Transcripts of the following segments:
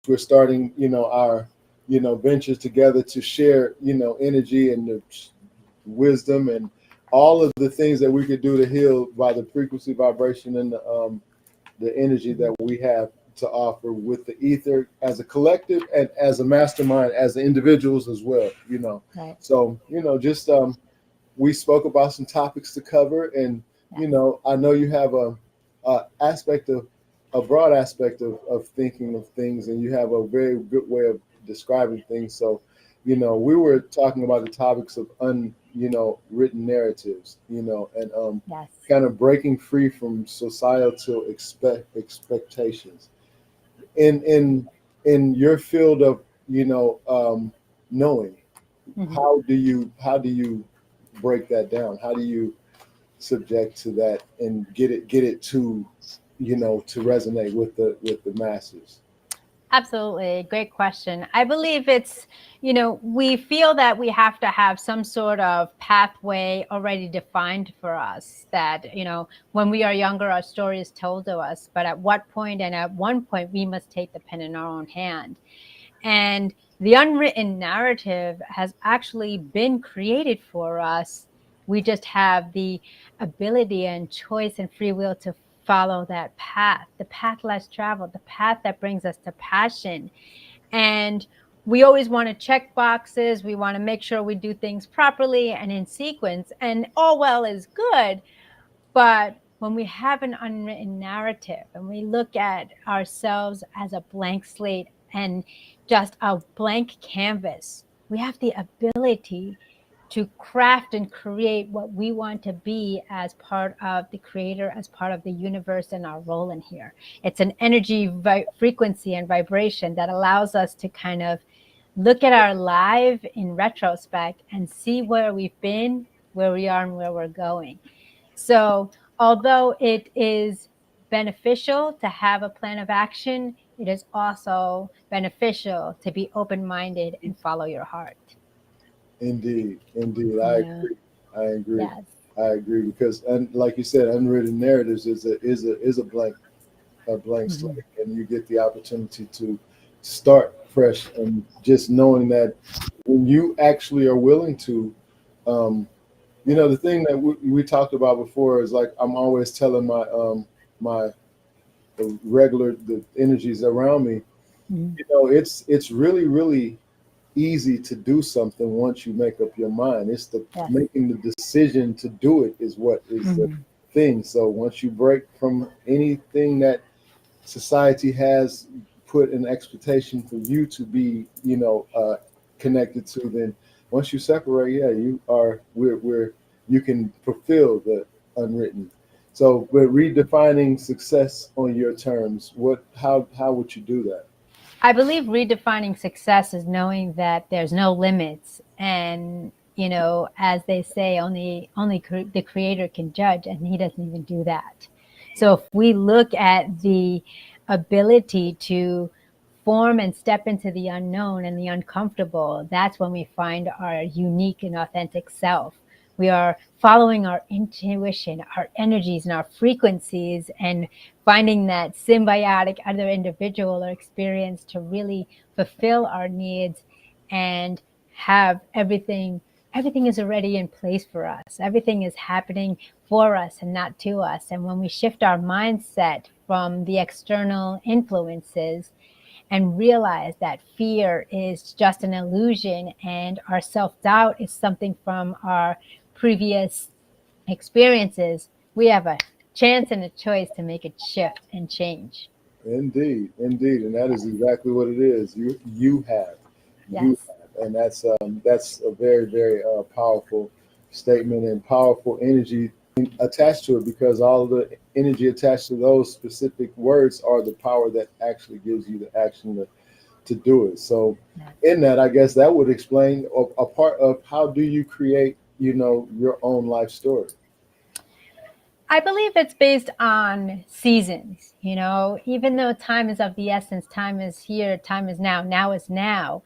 we're starting, our, ventures together to share, energy and the wisdom and all of the things that we could do to heal by the frequency, vibration, and the energy that we have to offer with the ether as a collective and as a mastermind, as individuals as well. Right. So, just we spoke about some topics to cover, and Yes. I know you have a broad aspect of thinking of things, and you have a very good way of describing things. So, we were talking about the topics of written narratives, and Yes. kind of breaking free from societal expectations in your field of knowing. Hmm. How do you break that down? How do you subject to that and get it to resonate with the masses? Absolutely. Great question. I believe it's, we feel that we have to have some sort of pathway already defined for us that, when we are younger, our story is told to us, but at what point and at one point we must take the pen in our own hand. And the unwritten narrative has actually been created for us. We just have the ability and choice and free will to follow that path, the path less traveled, the path that brings us to passion. And we always want to check boxes. We want to make sure we do things properly and in sequence. And all well is good. But when we have an unwritten narrative and we look at ourselves as a blank slate and just a blank canvas, we have the ability to craft and create what we want to be as part of the creator, as part of the universe, and our role in here. It's an energy, frequency, and vibration that allows us to kind of look at our life in retrospect and see where we've been, where we are, and where we're going. So, although it is beneficial to have a plan of action, it is also beneficial to be open minded and follow your heart. Indeed, indeed, I Yeah. agree. I agree. Yes. I agree because, like you said, unwritten narratives is a blank slate, Hmm. and you get the opportunity to start fresh, and just knowing that when you actually are willing to, um, the thing that we talked about before is like I'm always telling my the energies around me, Hmm. it's really really easy to do something once you make up your mind. It's the Yes. making the decision to do it is what is the Hmm. thing. So once you break from anything that society has put an expectation for you to be, connected to, then once you separate, yeah, we're you can fulfill the unwritten. So we're redefining success on your terms. How would you do that? I believe redefining success is knowing that there's no limits. And, as they say, only the creator can judge, and he doesn't even do that. So if we look at the ability to form and step into the unknown and the uncomfortable, that's when we find our unique and authentic self. We are following our intuition, our energies, and our frequencies, and finding that symbiotic other individual or experience to really fulfill our needs and have everything is already in place for us. Everything is happening for us and not to us. And when we shift our mindset from the external influences and realize that fear is just an illusion and our self-doubt is something from our previous experiences, we have a chance and a choice to make a shift and change. Indeed, indeed, and that is Yes. exactly what it is. You Yes. have, and that's a very very powerful statement and powerful energy attached to it, because all of the energy attached to those specific words are the power that actually gives you the action to do it. So, Yes. in that, I guess that would explain a part of how do you create, your own life story. I believe it's based on seasons, even though time is of the essence, time is here, time is now, now is now.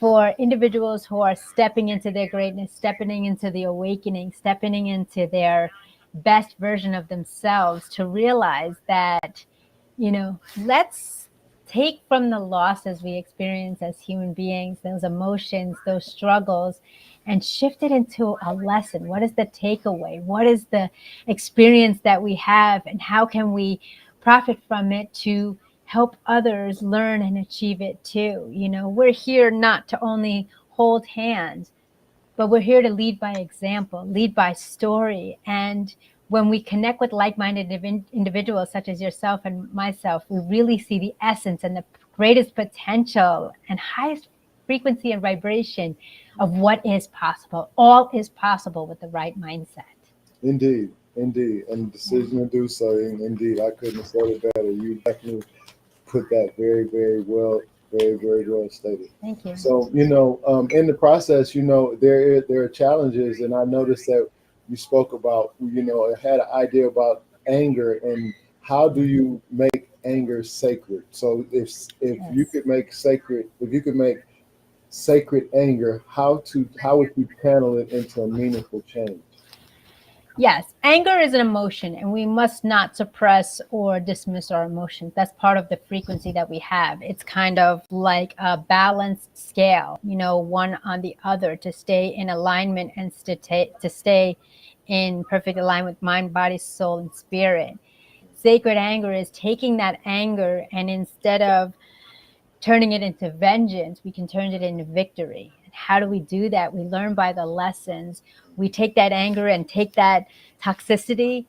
For individuals who are stepping into their greatness, stepping into the awakening, stepping into their best version of themselves, to realize that, let's take from the losses we experience as human beings, those emotions, those struggles, and shift it into a lesson. What is the takeaway? What is the experience that we have, and how can we profit from it to help others learn and achieve it too? You know, we're here not to only hold hands, but we're here to lead by example, lead by story. And when we connect with like-minded individuals such as yourself and myself, we really see the essence and the greatest potential and highest frequency and vibration of what is possible. All is possible with the right mindset. Indeed, indeed, and the decision to do so. Indeed, I couldn't have said it better. You definitely put that very, very well, very, very well stated. Thank you. So, in the process, there are challenges, and I noticed that you spoke about, had an idea about anger and how do you make anger sacred. So, if you Yes. could make sacred, if you could make sacred anger, how would you channel it into a meaningful change? Yes, anger is an emotion, and we must not suppress or dismiss our emotions. That's part of the frequency that we have. It's kind of like a balanced scale, you know, one on the other to stay in alignment and to stay in perfect alignment with mind, body, soul, and spirit. Sacred anger is taking that anger, and instead of turning it into vengeance, we can turn it into victory. And how do we do that? We learn by the lessons. We take that anger and take that toxicity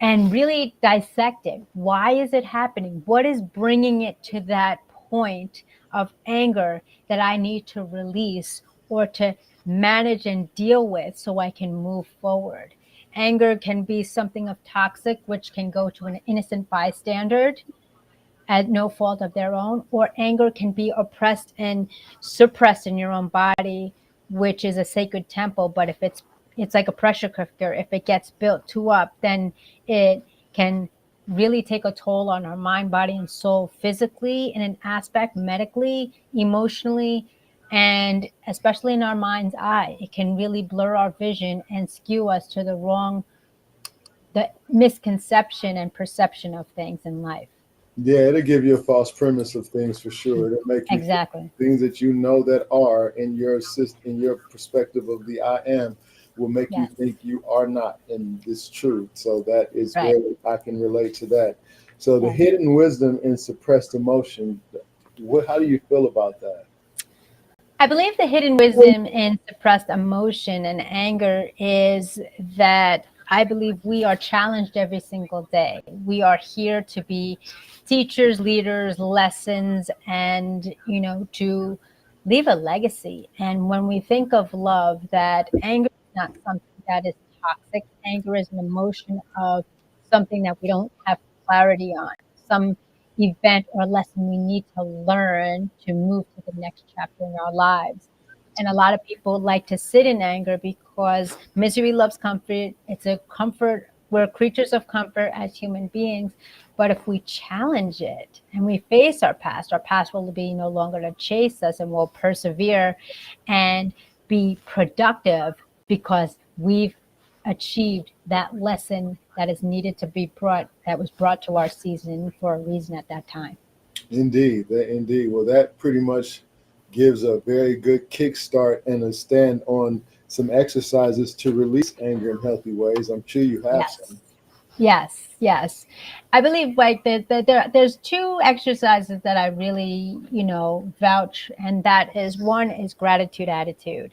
and really dissect it. Why is it happening? What is bringing it to that point of anger that I need to release or to manage and deal with so I can move forward? Anger can be something of toxic, which can go to an innocent bystander at no fault of their own, or anger can be oppressed and suppressed in your own body, which is a sacred temple. But if it's like a pressure cooker, if it gets built too up, then it can really take a toll on our mind, body, and soul, physically in an aspect, medically, emotionally, and especially in our mind's eye. It can really blur our vision and skew us to the misconception and perception of things in life. Yeah, it'll give you a false premise of things for sure. It'll make you think Exactly. things that you know that are in your in your perspective of the I am will make you Yes. think you are not, and it's true. So that is Right. very I can relate to that. So the Yes. hidden wisdom in suppressed emotion. How do you feel about that? I believe the hidden wisdom in suppressed emotion and anger is that I believe we are challenged every single day. We are here to be teachers, leaders, lessons, and, you know, to leave a legacy. And when we think of love, that anger is not something that is toxic. Anger is an emotion of something that we don't have clarity on, some event or lesson we need to learn to move to the next chapter in our lives. And a lot of people like to sit in anger because misery loves comfort. It's a comfort. We're creatures of comfort as human beings. But if we challenge it and we face our past will be no longer to chase us, and we'll persevere and be productive because we've achieved that lesson that is needed to be brought, that was brought to our season for a reason at that time. Indeed, indeed. Well, that pretty much gives a very good kickstart and a stand on some exercises to release anger in healthy ways. I'm sure you have Yes. some. Yes, yes. I believe like there's two exercises that I really, you know, vouch, and that is one is gratitude attitude.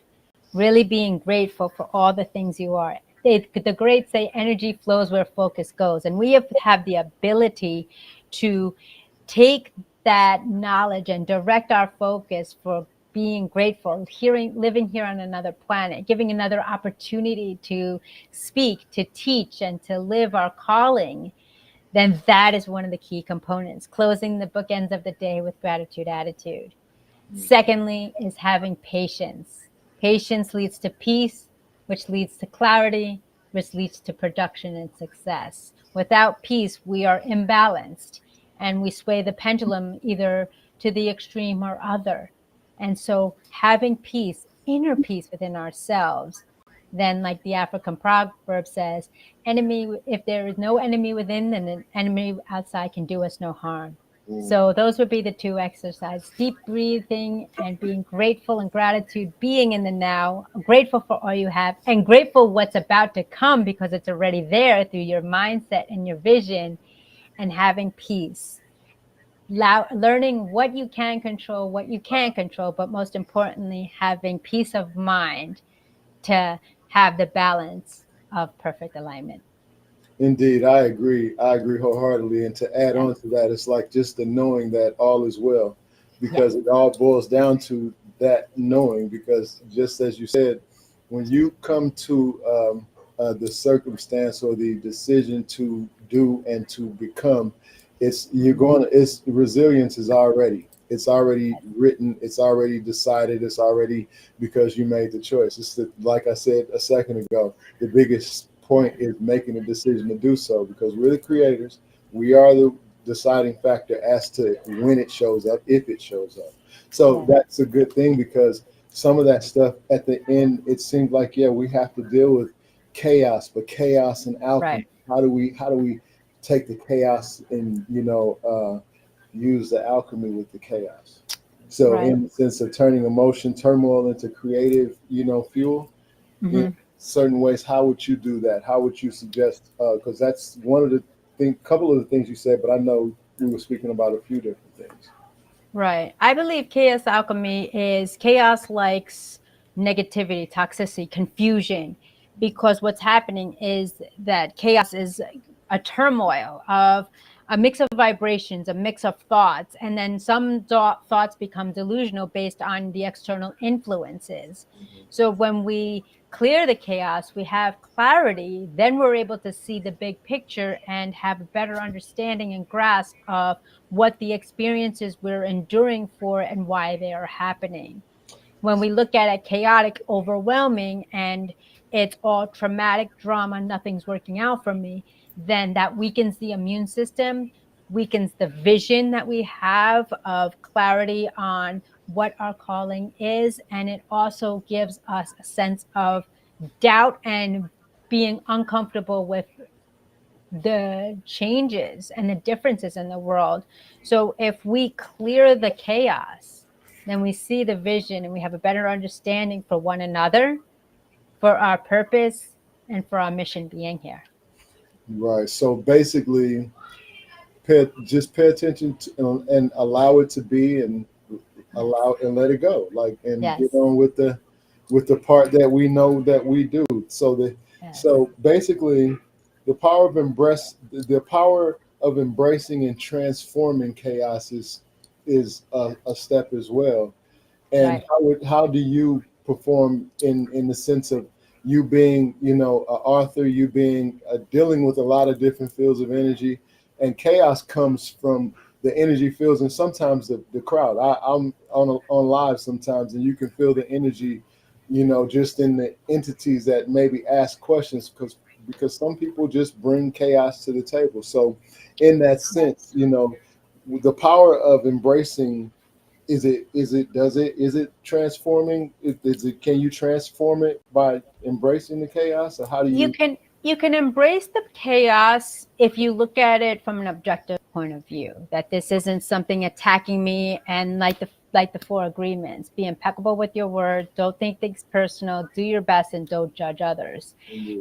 Really being grateful for all the things you are. The greats say energy flows where focus goes, and we have the ability to take that knowledge and direct our focus for being grateful, hearing, living here on another planet, giving another opportunity to speak, to teach, and to live our calling. Then that is one of the key components, closing the bookends of the day with gratitude attitude. Secondly, is having patience. Patience leads to peace, which leads to clarity, which leads to production and success. Without peace, we are imbalanced and we sway the pendulum either to the extreme or other. And so, having peace, inner peace within ourselves, then, like the African proverb says, enemy, if there is no enemy within, then an enemy outside can do us no harm. So those would be the two exercises: deep breathing and being grateful and gratitude, being in the now, grateful for all you have, and grateful what's about to come because it's already there through your mindset and your vision, and having peace. Learning what you can control, what you can't control, but most importantly, having peace of mind to have the balance of perfect alignment. Indeed, I agree. I agree wholeheartedly. And to add Yes. on to that, it's like just the knowing that all is well, Yes. because it all boils down to that knowing. Because just as you said, when you come to the circumstance or the decision to do and to become, it's you're going. It's resilience is already. It's already written. It's already decided. It's already because you made the choice. It's like I said a second ago. The biggest point is making a decision to do so because we're the creators. We are the deciding factor as to when it shows up, if it shows up. So Yes. that's a good thing because some of that stuff at the end, it seems like, yeah, we have to deal with chaos, but chaos and alchemy. Right. How do we take the chaos and use the alchemy with the chaos? So Right. in the sense of turning emotion turmoil into creative, fuel, in Hmm. certain ways, how would you do that? How would you suggest? Because that's one of the couple of the things you said, but I know we were speaking about a few different things. Right. I believe chaos alchemy is chaos likes negativity, toxicity, confusion, because what's happening is that chaos is a turmoil of a mix of vibrations, a mix of thoughts, and then some thoughts become delusional based on the external influences. So when we clear the chaos, we have clarity, then we're able to see the big picture and have a better understanding and grasp of what the experiences we're enduring for and why they are happening. When we look at it chaotic, overwhelming, and it's all traumatic drama, nothing's working out for me, then that weakens the immune system, weakens the vision that we have of clarity on what our calling is. And it also gives us a sense of doubt and being uncomfortable with the changes and the differences in the world. So if we clear the chaos, then we see the vision and we have a better understanding for one another, for our purpose, and for our mission being here. Right. So basically, just pay attention to, and allow it to be, and Yes. allow and let it go. Like and get Yes. on with the part that we know that we do. Yes. So basically, the power of embracing and transforming chaos is a step as well. And Right. how do you perform in the sense of you being an author, you being dealing with a lot of different fields of energy, and chaos comes from the energy fields and sometimes the crowd. I'm on live sometimes, and you can feel the energy, just in the entities that maybe ask questions because some people just bring chaos to the table. So in that sense, the power of embracing, is it transforming? Can you transform it by embracing the chaos, or how do you you? can you can embrace the chaos if you look at it from an objective point of view, that this isn't something attacking me, and like the four agreements: be impeccable with your word, don't think things personal, do your best, and don't judge others.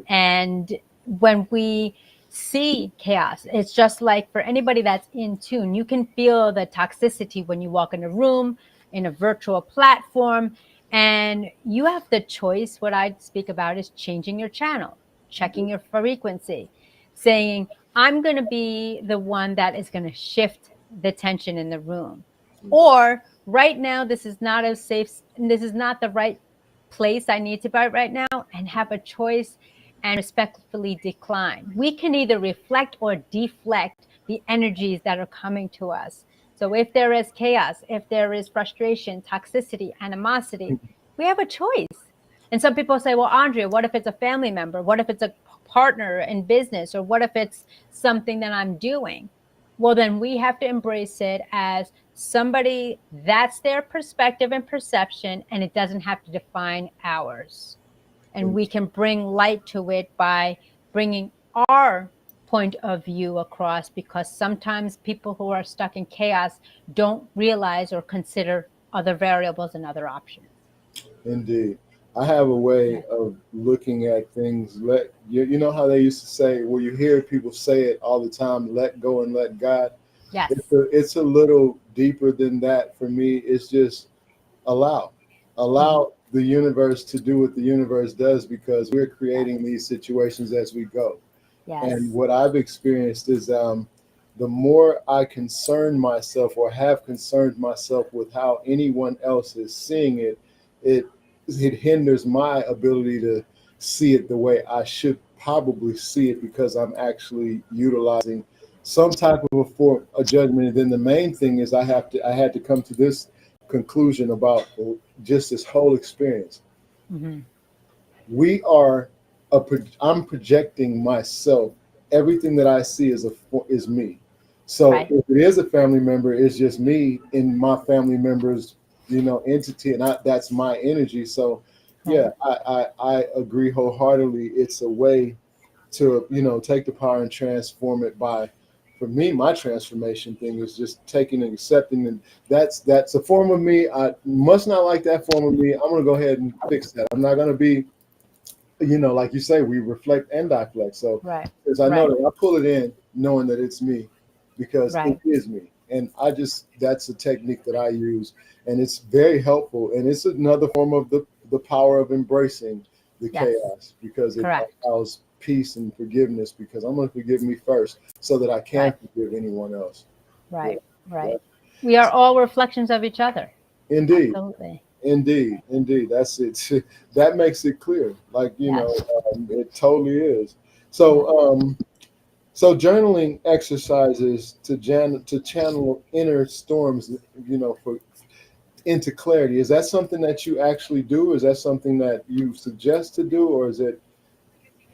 And when we see chaos, it's just like for anybody that's in tune, you can feel the toxicity when you walk in a room, in a virtual platform, and you have the choice. What I speak about is changing your channel, checking your frequency, saying, I'm going to be the one that is going to shift the tension in the room. Or right now, this is not a safe, this is not the right place I need to be right now, and have a choice and respectfully decline. We can either reflect or deflect the energies that are coming to us. So if there is chaos, if there is frustration, toxicity, animosity, we have a choice. And some people say, well, Andrea, what if it's a family member? What if it's a partner in business? Or what if it's something that I'm doing? Well, then we have to embrace it as somebody that's their perspective and perception, and it doesn't have to define ours. And we can bring light to it by bringing our point of view across, because sometimes people who are stuck in chaos don't realize or consider other variables and other options. Indeed. I have a way of looking at things. You know how they used to say, well, you hear people say it all the time, let go and let God. Yes. It's a little deeper than that for me. It's just allow. Allow the universe to do what the universe does, because we're creating these situations as we go. Yes. And what I've experienced is the more I concern myself or have concerned myself with how anyone else is seeing it, it hinders my ability to see it the way I should probably see it, because I'm actually utilizing some type of a form of judgment. And then the main thing is I had to come to this conclusion about just this whole experience. Mm-hmm. We are I'm projecting myself. Everything that I see is me. So Right. if it is a family member, it's just me in my family member's entity, and that's my energy. So yeah, I agree wholeheartedly. It's a way to take the power and transform it by. For me, my transformation thing is just taking and accepting, and that's a form of me. I must not like that form of me. I'm gonna go ahead and fix that. I'm not gonna be, like you say, we reflect and deflect. So, Right. because I know Right. that I pull it in knowing that it's me, because it Right. is me. And that's a technique that I use, and it's very helpful. And it's another form of the power of embracing the Yes. chaos, because it Correct. allows peace and forgiveness, because I'm going to forgive me first so that I can Right. forgive anyone else. Right. Yeah. Right. We are all reflections of each other. Indeed. Absolutely. Indeed. That's it. That makes it clear. Like, Yes. it totally is. Yes. So journaling exercises to channel inner storms, for into clarity. Is that something that you actually do? Is that something that you suggest to do, or is it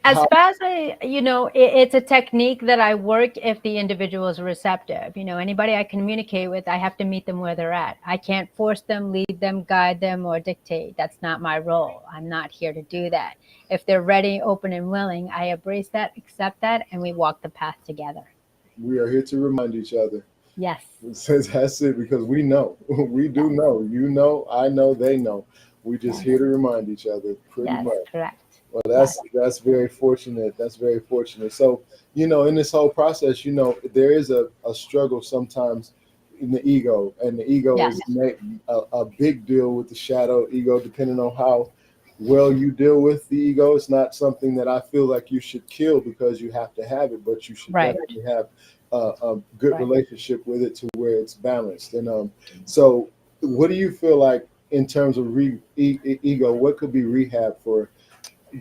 As how? far as it's a technique that I work if the individual is receptive. Anybody I communicate with, I have to meet them where they're at. I can't force them, lead them, guide them, or dictate. That's not my role. I'm not here to do that. If they're ready, open, and willing, I embrace that, accept that, and we walk the path together. We are here to remind each other. Yes. That's it, because we know. We do Yes. know. You know, I know, they know. We just Yes. here to remind each other, pretty Yes. much. Correct. Well, Yes. that's very fortunate. That's very fortunate. So, in this whole process, there is a struggle sometimes in the ego, and the ego Yes. is a big deal with the shadow ego, depending on how well you deal with the ego. It's not something that I feel like you should kill because you have to have it, but you should Right. definitely have a good Right. relationship with it to where it's balanced. And so, what do you feel like in terms of ego? What could be rehab for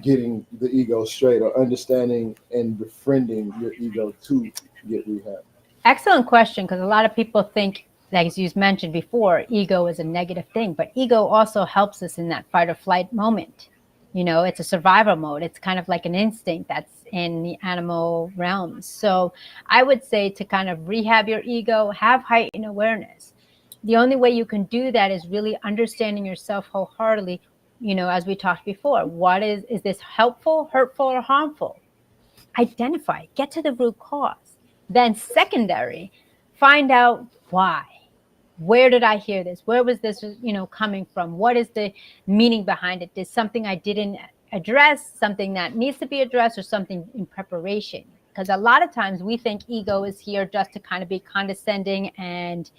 getting the ego straight, or understanding and befriending your ego to get rehab? Excellent question, because a lot of people think, like as you mentioned before, ego is a negative thing, but ego also helps us in that fight or flight moment. It's a survival mode. It's kind of like an instinct that's in the animal realms. So I would say to kind of rehab your ego, have heightened awareness. The only way you can do that is really understanding yourself wholeheartedly. As we talked before, is this helpful, hurtful, or harmful? Identify, get to the root cause. Then secondary, find out why. Where did I hear this? Where was this, coming from? What is the meaning behind it? Is something I didn't address, something that needs to be addressed, or something in preparation? Because a lot of times we think ego is here just to kind of be condescending and,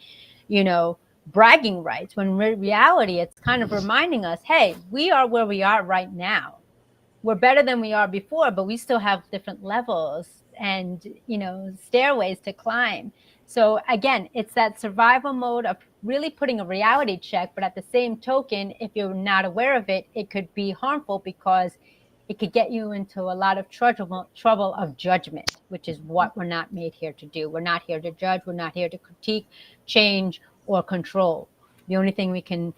bragging rights, when in reality, it's kind of reminding us, hey, we are where we are right now. We're better than we are before, but we still have different levels and, stairways to climb. So again, it's that survival mode of really putting a reality check, but at the same token, if you're not aware of it, it could be harmful, because it could get you into a lot of trouble of judgment, which is what we're not made here to do. We're not here to judge. We're not here to critique, change, or control. The only thing we can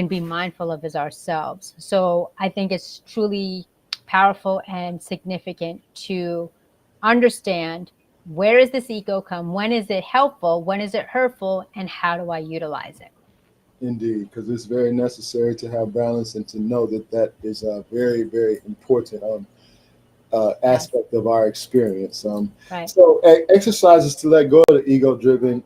be mindful of is ourselves. So I think it's truly powerful and significant to understand, where is this ego come? When is it helpful? When is it hurtful? And how do I utilize it? Indeed, because it's very necessary to have balance and to know that is very, very important. Yes. aspect of our experience. Right. So exercises to let go of the ego-driven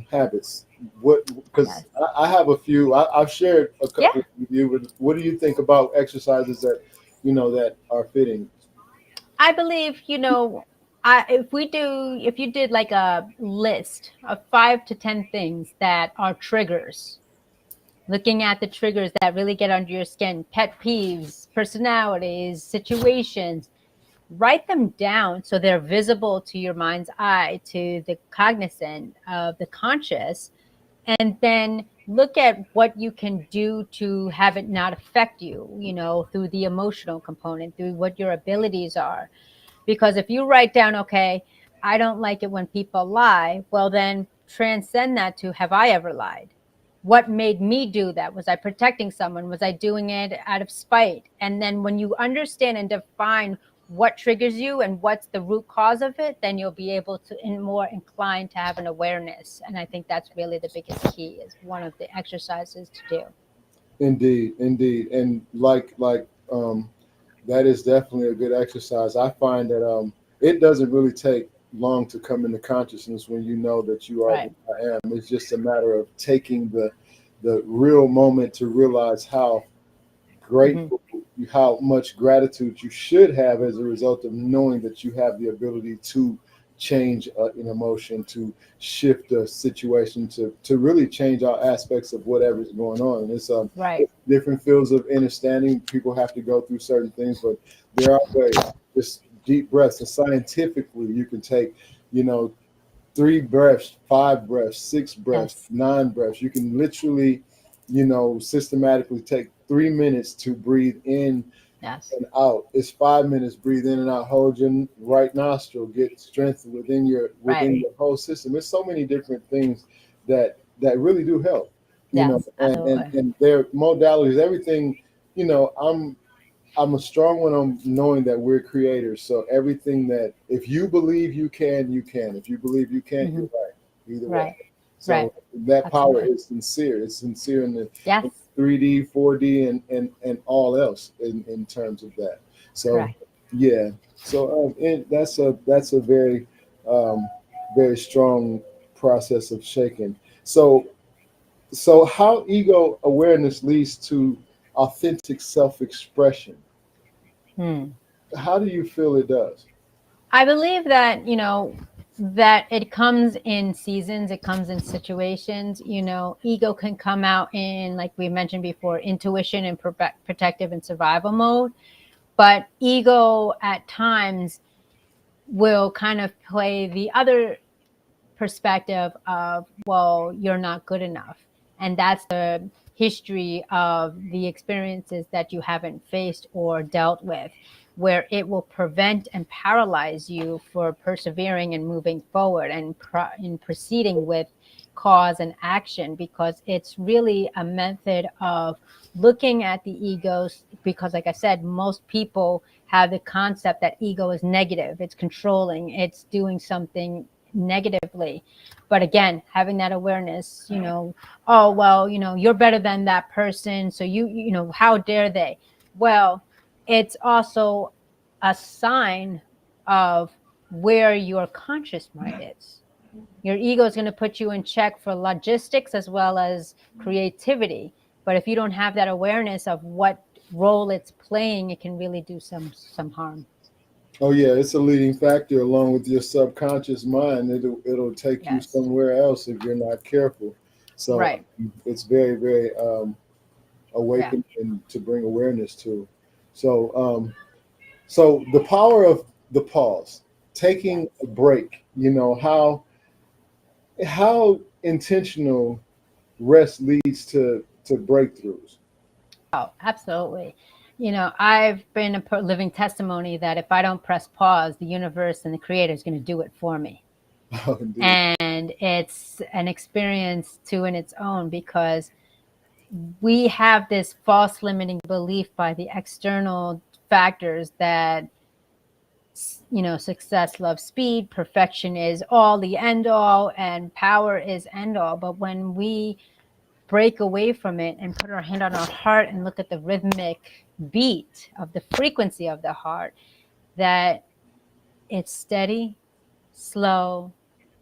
habits. What? Because Yes. I have a few. I've shared a Yeah. couple with you. But what do you think about exercises that that are fitting? I believe, if you did like a list of 5 to 10 things that are triggers, looking at the triggers that really get under your skin, pet peeves, personalities, situations, write them down so they're visible to your mind's eye, to the cognizant of the conscious, and then look at what you can do to have it not affect you, through the emotional component, through what your abilities are. Because if you write down, okay, I don't like it when people lie, well, then transcend that to, have I ever lied? What made me do that? Was I protecting someone? Was I doing it out of spite? And then when you understand and define what triggers you and what's the root cause of it, then you'll be able to, and more inclined to have an awareness. And I think that's really the biggest key, is one of the exercises to do. Indeed, indeed, and that is definitely a good exercise. I find that it doesn't really take long to come into consciousness when you know that you are the Right. I am. It's just a matter of taking the real moment to realize how Hmm. grateful, how much gratitude you should have as a result of knowing that you have the ability to change an emotion, to shift a situation, to really change all aspects of whatever's going on. And Right. it's different fields of understanding. People have to go through certain things, but there are ways. Just deep breaths, and scientifically, you can take, you know, 3 breaths, 5 breaths, 6 breaths, Yes. 9 breaths. You can literally, systematically take 3 minutes to breathe in Yes. and out. It's 5 minutes. Breathe in and out. Hold your right nostril. Get strength Right. within your whole system. There's so many different things that really do help. Yes. And Absolutely. their modalities, everything. I'm a strong one on knowing that we're creators. So everything that if you believe you can, you can. If you believe you can't, Hmm. you're right. Either way. Right. Right. So that power Absolutely. is sincere. It's sincere Yes. in 3D, 4D, and all else in terms of that. So Correct. yeah. So that's a very um, very strong process of shaking. So how ego awareness leads to authentic self-expression. Hmm. How do you feel it does? I believe that, that it comes in seasons, it comes in situations. Ego can come out in, like we mentioned before, intuition and protective and survival mode. But ego at times will kind of play the other perspective of, well, you're not good enough. And that's the history of the experiences that you haven't faced or dealt with, where it will prevent and paralyze you for persevering and moving forward and in proceeding with cause and action, because it's really a method of looking at the egos. Because like I said, most people have the concept that ego is negative, it's controlling, it's doing something negatively. But again, having that awareness, oh, well, you're better than that person, so how dare they? Well, it's also a sign of where your conscious mind is. Your ego is going to put you in check for logistics as well as creativity. But if you don't have that awareness of what role it's playing, it can really do some harm. Oh yeah, it's a leading factor along with your subconscious mind. It'll take you Yes. somewhere else if you're not careful. So Right. it's very very Yeah. awakened and to bring awareness to. So so the power of the pause, taking Yes. a break. How intentional rest leads to breakthroughs. Oh, absolutely. I've been a living testimony that if I don't press pause, the universe and the creator is going to do it for me. Oh, indeed. And it's an experience too in its own, because we have this false limiting belief by the external factors that, success, love, speed, perfection is all the end all, and power is end all. But when we break away from it and put our hand on our heart and look at the rhythmic beat of the frequency of the heart, that it's steady, slow,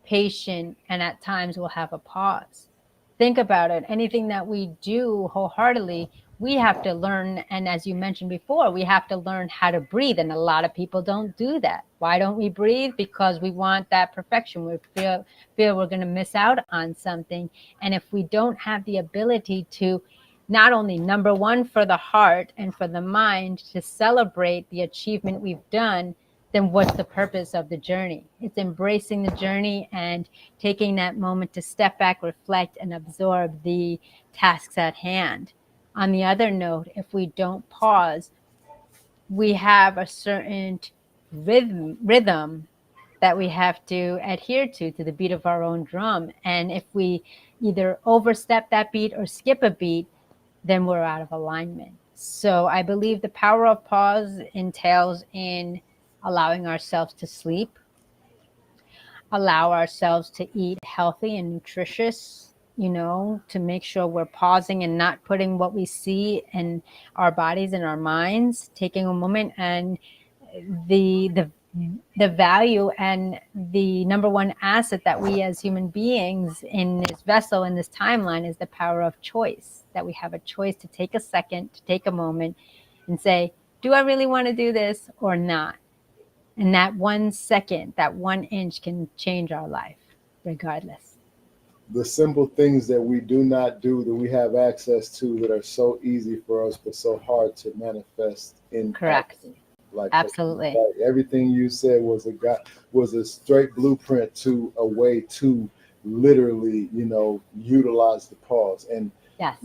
patient, and at times we'll have a pause. Think about it. Anything that we do wholeheartedly, we have to learn. And as you mentioned before, we have to learn how to breathe. And a lot of people don't do that. Why don't we breathe? Because we want that perfection. We feel we're going to miss out on something. And if we don't have the ability to not only, number one, for the heart and for the mind to celebrate the achievement we've done, then what's the purpose of the journey? It's embracing the journey and taking that moment to step back, reflect, and absorb the tasks at hand. On the other note, if we don't pause, we have a certain rhythm that we have to adhere to the beat of our own drum. And if we either overstep that beat or skip a beat, then we're out of alignment. So I believe the power of pause entails in allowing ourselves to sleep, allow ourselves to eat healthy and nutritious, to make sure we're pausing and not putting what we see in our bodies and our minds, taking a moment. And the value and the number one asset that we as human beings in this vessel, in this timeline, is the power of choice, that we have a choice to take a second, to take a moment and say, do I really want to do this or not? And that 1 second, that 1 inch can change our life regardless. The simple things that we do not do that we have access to that are so easy for us but so hard to manifest in Correct. action. Like absolutely, like everything you said was a straight blueprint to a way to literally, utilize the pause. And yes,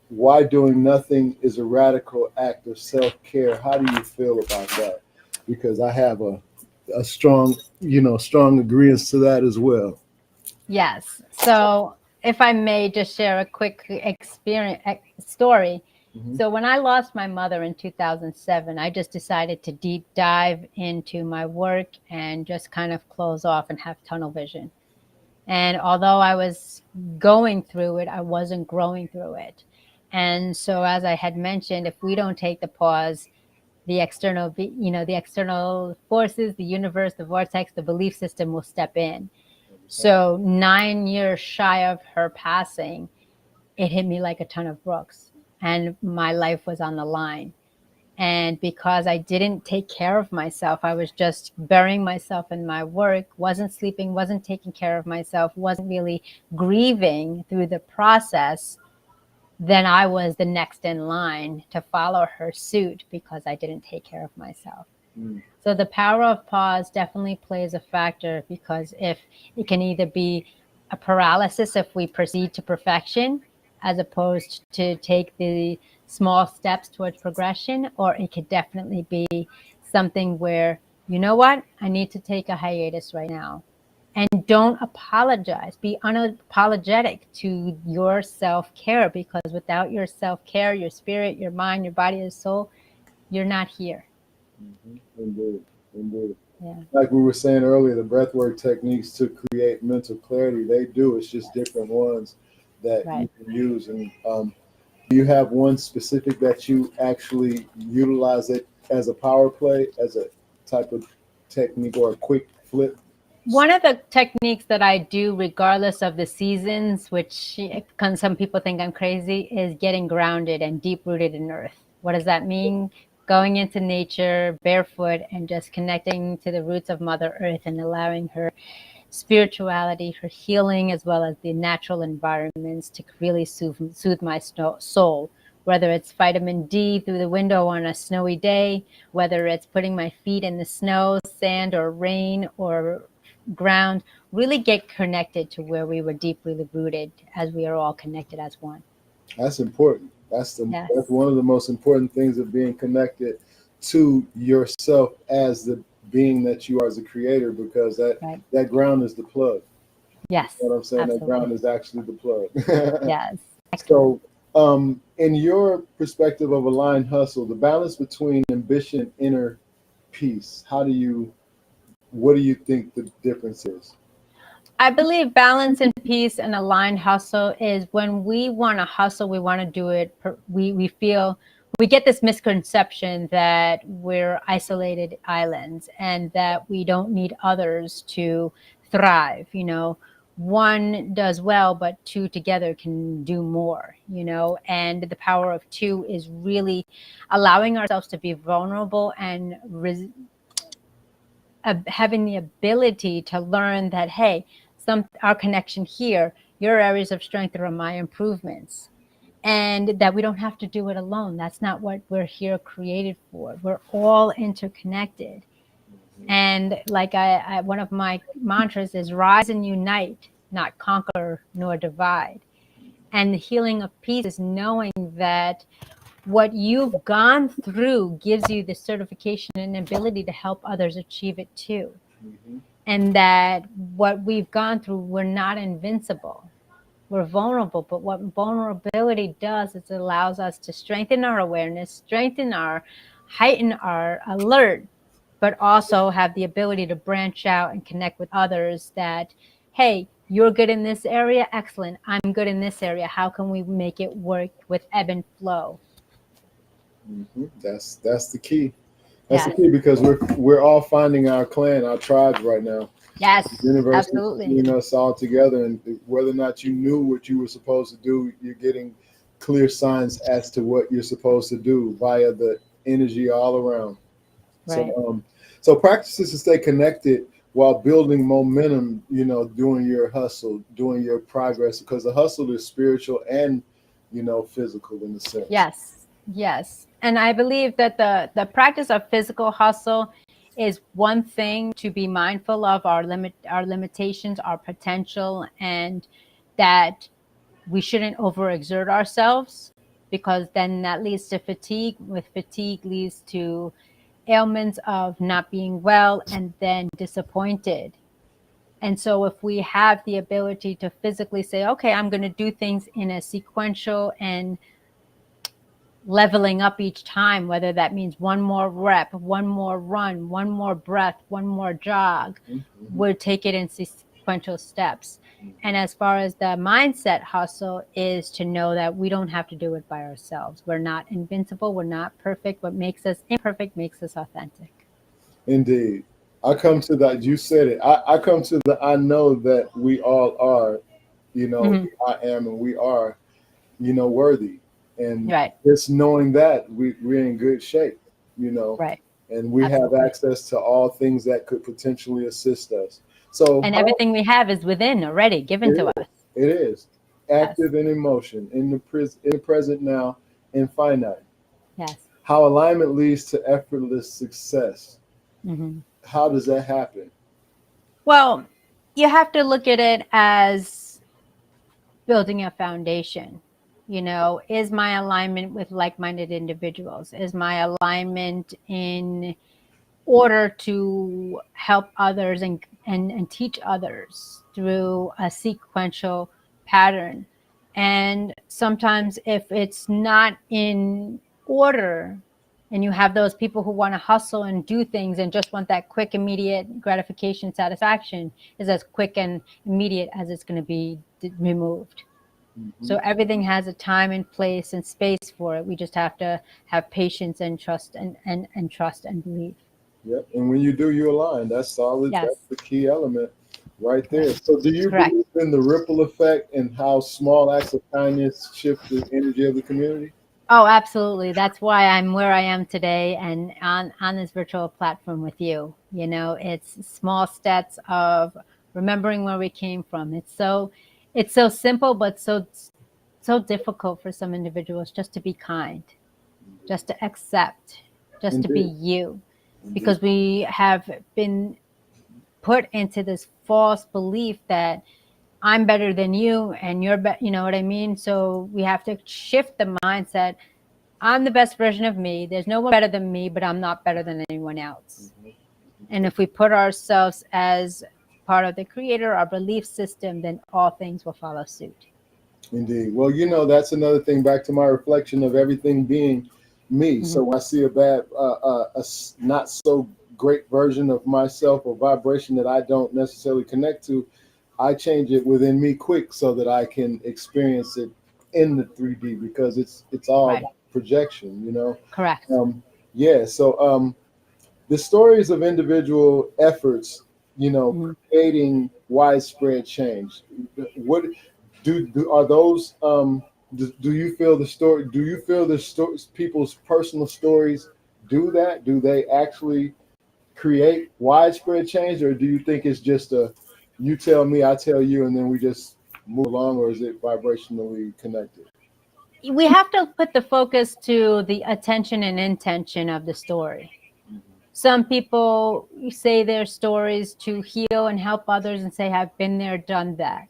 why doing nothing is a radical act of self-care. How do you feel about that? Because I have a strong agreement to that as well. yes. So if I may just share a quick story. Mhm. So when I lost my mother in 2007, I just decided to deep dive into my work and just kind of close off and have tunnel vision. And although I was going through it, I wasn't growing through it. And so, as I had mentioned, if we don't take the pause, the external forces, the universe, the vortex, the belief system will step in. So 9 years shy of her passing, it hit me like a ton of bricks, and my life was on the line. And because I didn't take care of myself, I was just burying myself in my work, wasn't sleeping, wasn't taking care of myself, wasn't really grieving through the process, then I was the next in line to follow her suit because I didn't take care of myself. Mm. So the power of pause definitely plays a factor, because if it can either be a paralysis if we proceed to perfection, as opposed to take the small steps towards progression, or it could definitely be something where, you know what, I need to take a hiatus right now. And don't apologize. Be unapologetic to your self-care, because without your self-care, your spirit, your mind, your body, your soul, you're not here. Mm-hmm. Indeed. Indeed. Yeah. Like we were saying earlier, the breathwork techniques to create mental clarity, they do. It's just different ones that Right. you can use. And do you have one specific that you actually utilize it as a power play, as a type of technique or a quick flip? One of the techniques that I do, regardless of the seasons, which some people think I'm crazy, is getting grounded and deep rooted in earth. What does that mean? Going into nature barefoot and just connecting to the roots of Mother Earth and allowing her spirituality, her healing, as well as the natural environments to really soothe my soul. Whether it's vitamin D through the window on a snowy day, whether it's putting my feet in the snow, sand, or rain, or ground, really get connected to where we were deeply rooted, as we are all connected as one. That's important. Yes. That's one of the most important things of being connected to yourself as the being that you are as a creator, because Right. that ground is the plug. Yes. You know what I'm saying? Absolutely. That ground is actually the plug. Yes. So, in your perspective of aligned hustle, the balance between ambition and inner peace, what do you think the difference is? I believe balance and peace and aligned hustle is when we want to hustle, we want to do it. We feel we get this misconception that we're isolated islands and that we don't need others to thrive. One does well, but two together can do more, and the power of two is really allowing ourselves to be vulnerable and having the ability to learn that, hey, our connection here, your areas of strength are my improvements, and that we don't have to do it alone. That's not what we're here created for. We're all interconnected. And like one of my mantras is rise and unite, not conquer nor divide. And the healing of peace is knowing that what you've gone through gives you the certification and ability to help others achieve it too. Mm-hmm. And that what we've gone through, we're not invincible. We're vulnerable, but what vulnerability does is it allows us to strengthen our awareness, heighten our alert, but also have the ability to branch out and connect with others that, hey, you're good in this area, excellent. I'm good in this area. How can we make it work with ebb and flow? Mm-hmm. That's the key. That's the Yes. key, because we're all finding our clan, our tribes right now. Yes, The universe is absolutely. bringing us all together, and whether or not you knew what you were supposed to do, you're getting clear signs as to what you're supposed to do via the energy all around. Right. So practices to stay connected while building momentum, doing your hustle, doing your progress, because the hustle is spiritual and, physical in a sense. Yes. And I believe that the practice of physical hustle is one thing to be mindful of, our limitations, our potential, and that we shouldn't overexert ourselves, because then that leads to fatigue. With fatigue leads to ailments of not being well and then disappointed. And so if we have the ability to physically say, okay, I'm going to do things in a sequential and leveling up each time, whether that means one more rep, one more run, one more breath, one more jog, Mm-hmm. we'll take it in sequential steps. And as far as the mindset hustle is to know that we don't have to do it by ourselves. We're not invincible. We're not perfect. What makes us imperfect makes us authentic. Indeed. I come to that. You said it. I come to the I know that we all are, Mm-hmm. I am and we are, worthy. And Right. just knowing that we're in good shape, Right. and we have Absolutely. access to all things that could potentially assist us. So And everything we have is within already, given to us. it is Yes. active in emotion, in the present now, and finite. Yes. How alignment leads to effortless success. Mm-hmm. How does that happen? Well, you have to look at it as building a foundation. Is my alignment with like-minded individuals? Is my alignment in order to help others and teach others through a sequential pattern? And sometimes if it's not in order, and you have those people who want to hustle and do things and just want that quick, immediate gratification, satisfaction is as quick and immediate as it's going to be removed. Mm-hmm. So everything has a time and place and space for it. We just have to have patience and trust and trust and believe. Yep. And when you do, you align. That's solid. Yes. That's the key element right there. Correct. So do you Correct. believe in the ripple effect and how small acts of kindness shift the energy of the community? Oh, absolutely. That's why I'm where I am today and on this virtual platform with you. It's small steps of remembering where we came from. It's so simple, but so difficult for some individuals just to be kind, just to accept, just to be Indeed. you, Indeed. because we have been put into this false belief that I'm better than you and you're better. You know what I mean? So we have to shift the mindset. I'm the best version of me. There's no one better than me, but I'm not better than anyone else. Mhm. And if we put ourselves as part of the creator, our belief system, then all things will follow suit. Indeed. Well, that's another thing, back to my reflection of everything being me. Mm-hmm. So when I see a bad, not so great version of myself or vibration that I don't necessarily connect to, I change it within me quick so that I can experience it in the 3D, because it's all Right. projection, you know? Correct. Yeah. So the stories of individual efforts, you know, Mhm. creating widespread change. What are those? Do you feel the story? Do you feel the people's personal stories do that? Do they actually create widespread change, or do you think it's just a you tell me, I tell you, and then we just move along, or is it vibrationally connected? We have to put the focus to the attention and intention of the story. Some people say their stories to heal and help others and say, I've been there, done that.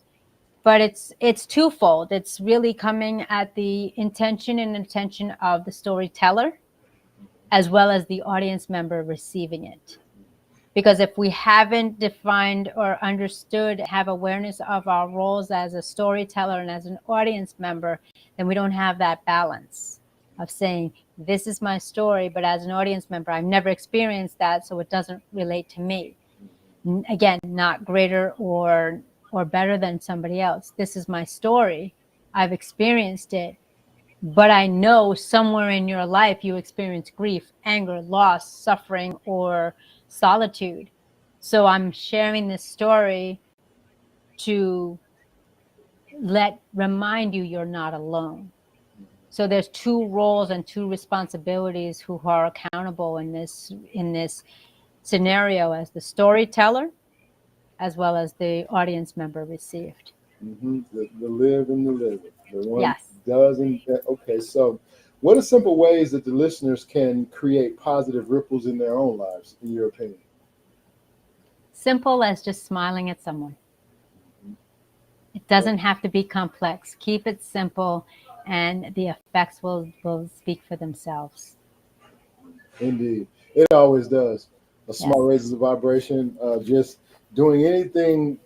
But it's twofold. It's really coming at the intention and intention of the storyteller as well as the audience member receiving it. Because if we haven't defined or understood, have awareness of our roles as a storyteller and as an audience member, then we don't have that balance of saying, this is my story, but as an audience member, I've never experienced that, so it doesn't relate to me. Again, not greater or better than somebody else. This is my story. I've experienced it, but I know somewhere in your life you experience grief, anger, loss, suffering, or solitude. So I'm sharing this story to remind you you're not alone. So there's two roles and two responsibilities who are accountable in this scenario, as the storyteller as well as the audience member received. The live and the live it. The one Yes. doesn't. Okay, so what are simple ways that the listeners can create positive ripples in their own lives, in your opinion? Simple as just smiling at someone. It doesn't have to be complex. Keep it simple, and the effects will speak for themselves. Indeed, it always does. A Yes. small raises the vibration. Just doing anything,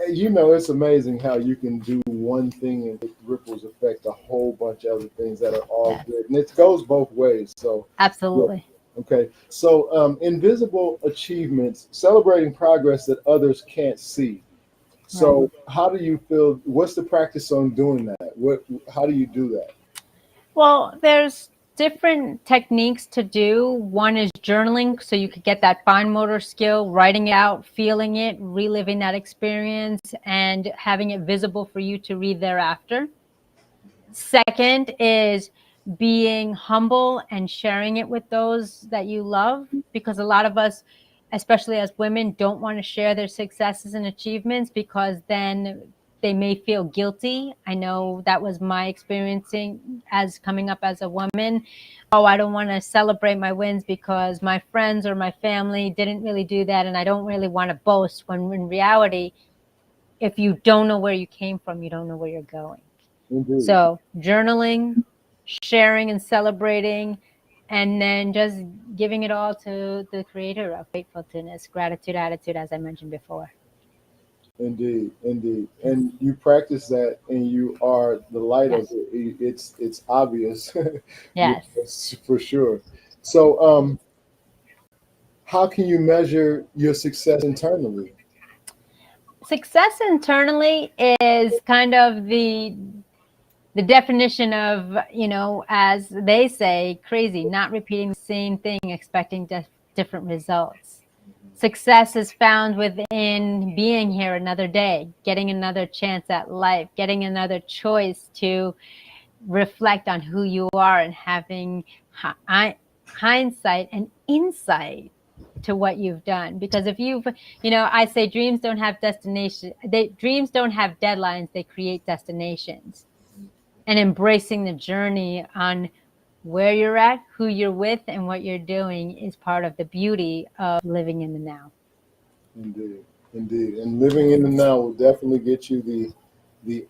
you know, it's amazing how you can do one thing and it ripples affect a whole bunch of other things that are all Yes. good, and it goes both ways. So, Absolutely. yeah. Okay. So, invisible achievements, celebrating progress that others can't see. So, Right. how do you feel? What's the practice on doing that? How do you do that? Well, there's different techniques to do. One is journaling, so you could get that fine motor skill, writing it out, feeling it, reliving that experience, and having it visible for you to read thereafter. Second is being humble and sharing it with those that you love, because a lot of us, especially as women, don't want to share their successes and achievements because then they may feel guilty. I know that was my experiencing as coming up as a woman. Oh, I don't want to celebrate my wins because my friends or my family didn't really do that, and I don't really want to boast, when in reality, if you don't know where you came from, you don't know where you're going. Indeed. So journaling, sharing and celebrating, and then just giving it all to the creator of gratefulness, gratitude, attitude, as I mentioned before. Indeed, indeed, Yes. and you practice that, and you are the light of Yes. it. It's obvious, Yes. yes, for sure. So, how can you measure your success internally? Success internally is kind of the definition of, as they say, crazy, not repeating the same thing, expecting different results. Success is found within being here another day, getting another chance at life, getting another choice to reflect on who you are, and having hindsight and insight to what you've done. Because if I say dreams don't have dreams don't have deadlines, they create destinations. And embracing the journey on where you're at, who you're with, and what you're doing is part of the beauty of living in the now. Indeed, indeed, and living in the now will definitely get you the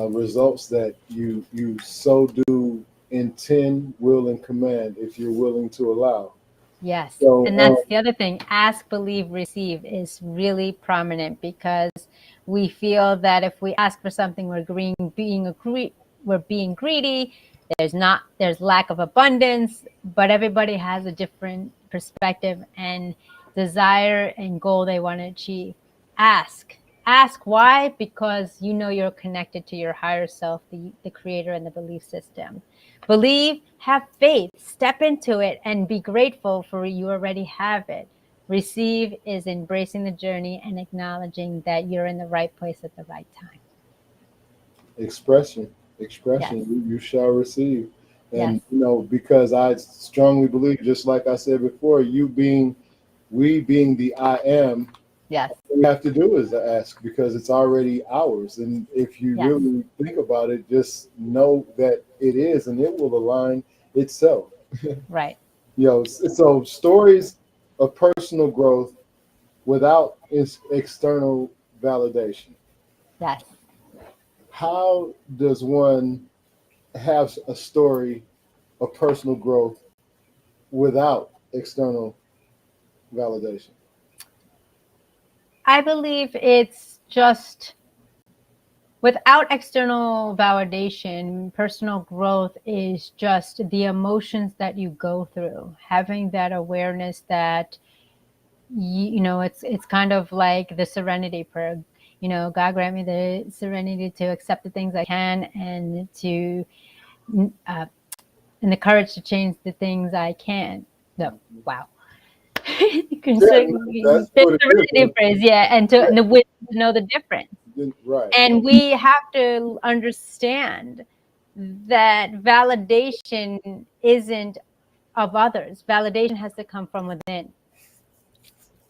results that you so do intend, will, and command if you're willing to allow. Yes. So, And that's the other thing. Ask, believe, receive is really prominent, because we feel that if we ask for something, we're being greedy. There's lack of abundance, but everybody has a different perspective and desire and goal they want to achieve. Ask, ask why, because you know you're connected to your higher self, the creator and the belief system. Believe, have faith, step into it, and be grateful for you already have it. Receive is embracing the journey and acknowledging that you're in the right place at the right time. Expression, Yes. you shall receive. Yes. And because I strongly believe, just like I said before, we being the I am, Yes. all we have to do is ask, because it's already ours. And if you Yes. really think about it, just know that it is, and it will align itself. Right. So stories of personal growth without external validation. Yes. How does one have a story of personal growth without external validation? I believe it's just without external validation, personal growth is just the emotions that you go through, having that awareness that it's kind of like the serenity prayer. God grant me the serenity to accept the things I can, and to uh, and the courage to change the things I can. No, wow. You can Yeah, say that's the what it serenity is. phrase, yeah, and the wisdom to know the difference. Right. And we have to understand that validation isn't of others. Validation has to come from within.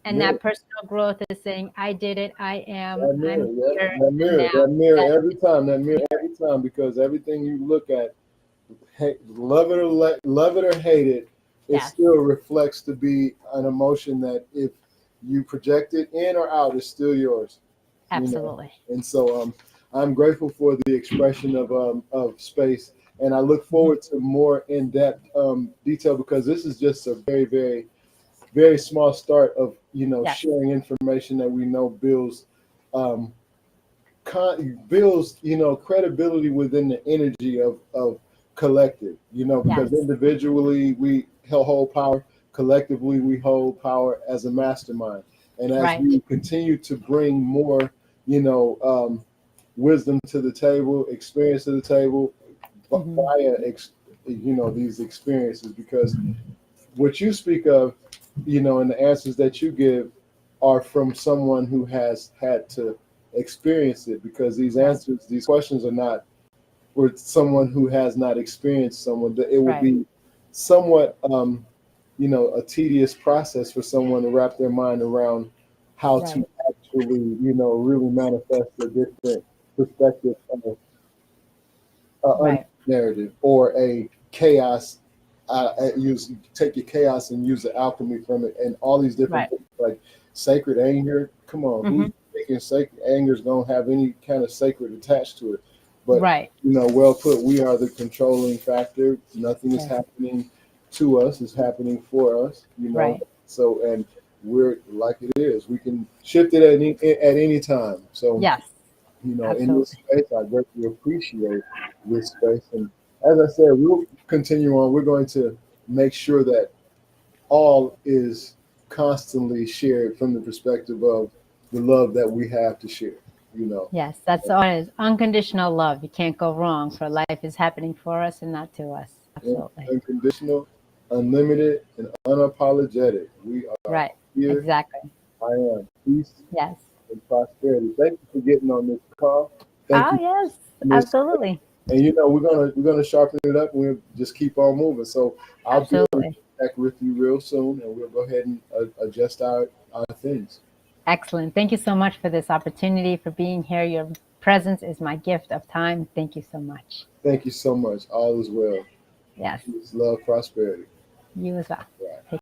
And Mirror. that personal growth is saying, I did it, That mirror, I'm yeah. here, That and mirror, now that mirror that every time, that mirror every time, because everything you look at, love it or hate it, it yes, still reflects to be an emotion that if you project it in or out, it's still yours. absolutely. And so I'm grateful for the expression of space, and I look forward to more in depth detail, because this is just a very, very, very small start of Yes, sharing information that we know builds um, builds credibility within the energy of collective, yes, because individually we hold power, collectively we hold power as a mastermind. And as right. we continue to bring more wisdom to the table, experience to the table, Hmm. via these experiences, because what you speak of, and the answers that you give are from someone who has had to experience it, because Right, these questions are not for someone who has not experienced someone. That it will right, be somewhat, a tedious process for someone to wrap their mind around how right, to actually, really manifest a different perspective of a right, narrative or a chaos. Use take your chaos and use the alchemy from it, and all these different right. things, like sacred anger. Come on, who's Hmm. thinking sacred anger is gonna have any kind of sacred attached to it? But Right. well put. We are the controlling factor. Nothing is Yes. happening to us; it's happening for us. Right. So, and we're like it is. We can shift it at any time. So Yes. in this Absolutely. space, I greatly appreciate this space. And as I said, we'll continue on. We're going to make sure that all is constantly shared from the perspective of the love that we have to share. You know, Yes, that's all it is. Unconditional love. You can't go wrong, for life is happening for us and not to us. Absolutely. Unconditional, unlimited, and unapologetic. We are Right. here. Exactly. I am peace Yes. and prosperity. Thank you for getting on this call. Thank Oh, you yes. for this. Absolutely. And we're gonna sharpen it up, and we'll just keep on moving. So I'll be in Absolutely. contact with you real soon, and we'll go ahead and adjust our things. Excellent. Thank you so much for this opportunity, for being here. Your presence is my gift of time. Thank you so much. Thank you so much. All is well. Yes. Peace, love, prosperity. You as well. Right. Take